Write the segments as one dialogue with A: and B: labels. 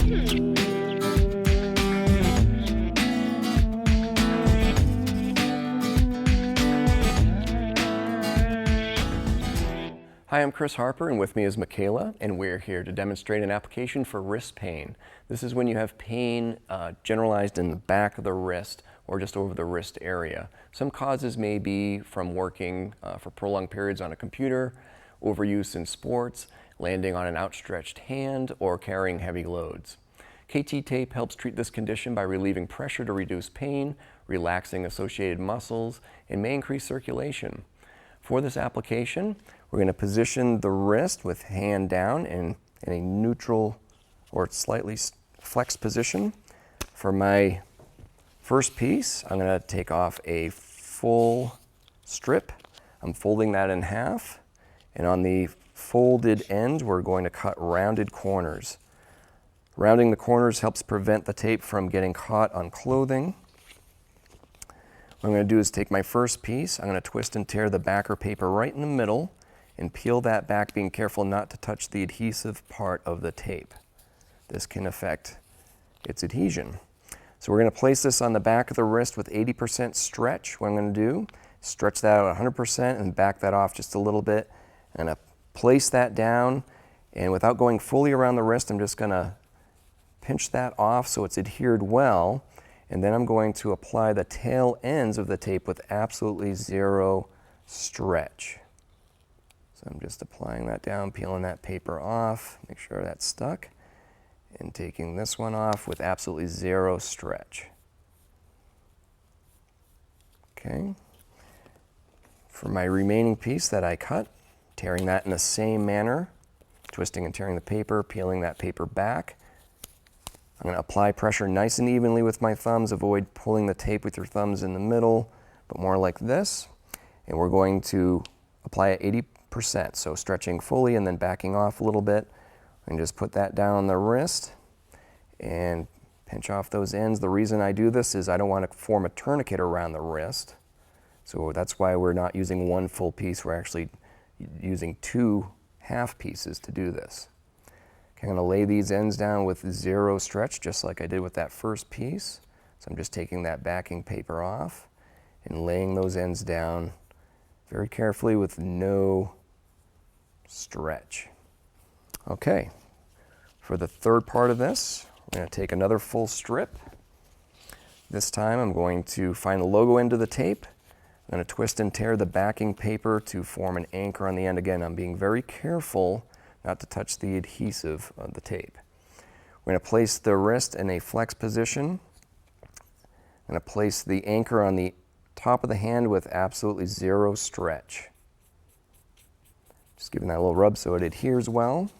A: Hi, I'm Chris Harper, and with me is Michaela, and we're here to demonstrate an application for wrist pain. This is when you have pain generalized in the back of the wrist or just over the wrist area. Some causes may be from working for prolonged periods on a computer, overuse in sports, landing on an outstretched hand, or carrying heavy loads. KTTAPE helps treat this condition by relieving pressure to reduce pain, relaxing associated muscles, and may increase circulation. For this application, we're going to position the wrist with hand down in a neutral or slightly flexed position. For my first piece, I'm going to take off a full strip. I'm folding that in half, and on the folded end, we're going to cut rounded corners. Rounding the corners helps prevent the tape from getting caught on clothing. What I'm going to do is take my first piece, I'm going to twist and tear the backer paper right in the middle and peel that back, being careful not to touch the adhesive part of the tape. This can affect its adhesion. So we're going to place this on the back of the wrist with 80% stretch. What I'm going to do, stretch that out 100% and back that off just a little bit. I'm going to place that down, and without going fully around the wrist, I'm just going to pinch that off so it's adhered well. And then I'm going to apply the tail ends of the tape with absolutely zero stretch. So I'm just applying that down, peeling that paper off, make sure that's stuck, and taking this one off with absolutely zero stretch. Okay. For my remaining piece that I cut, tearing that in the same manner, twisting and tearing the paper, peeling that paper back. I'm going to apply pressure nice and evenly with my thumbs. Avoid pulling the tape with your thumbs in the middle, but more like this. And we're going to apply it 80%, so stretching fully and then backing off a little bit. And just put that down on the wrist and pinch off those ends. The reason I do this is I don't want to form a tourniquet around the wrist. So that's why we're not using one full piece. We're actually using two half pieces to do this. Okay, I'm going to lay these ends down with zero stretch, just like I did with that first piece. So I'm just taking that backing paper off and laying those ends down very carefully with no stretch. Okay, for the third part of this, we're going to take another full strip. This time I'm going to find the logo end of the tape. I'm going to twist and tear the backing paper to form an anchor on the end. Again, I'm being very careful not to touch the adhesive of the tape. We're going to place the wrist in a flex position. I'm going to place the anchor on the top of the hand with absolutely zero stretch. Just giving that a little rub so it adheres well.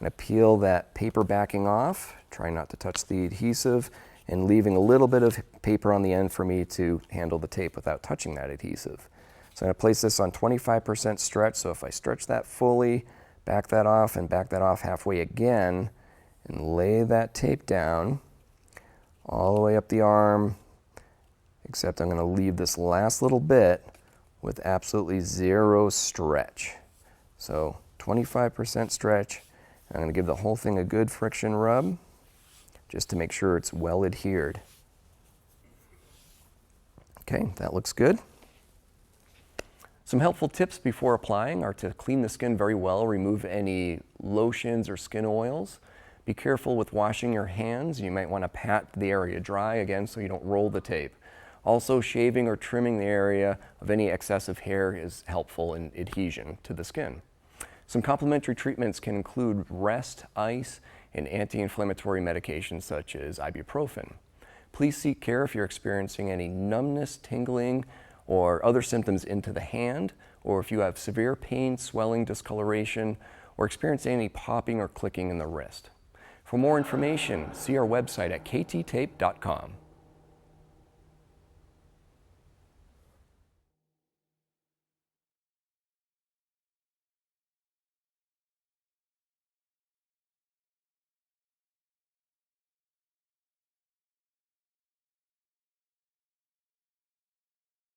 A: I'm going to peel that paper backing off, try not to touch the adhesive, and leaving a little bit of paper on the end for me to handle the tape without touching that adhesive. So I'm going to place this on 25% stretch, so if I stretch that fully, back that off and back that off halfway again, and lay that tape down all the way up the arm, except I'm going to leave this last little bit with absolutely zero stretch. So 25% stretch. I'm going to give the whole thing a good friction rub just to make sure it's well adhered. Okay, that looks good. Some helpful tips before applying are to clean the skin very well, remove any lotions or skin oils. Be careful with washing your hands. You might want to pat the area dry again so you don't roll the tape. Also, shaving or trimming the area of any excessive hair is helpful in adhesion to the skin. Some complementary treatments can include rest, ice, and anti-inflammatory medications such as ibuprofen. Please seek care if you're experiencing any numbness, tingling, or other symptoms into the hand, or if you have severe pain, swelling, discoloration, or experience any popping or clicking in the wrist. For more information, see our website at kttape.com.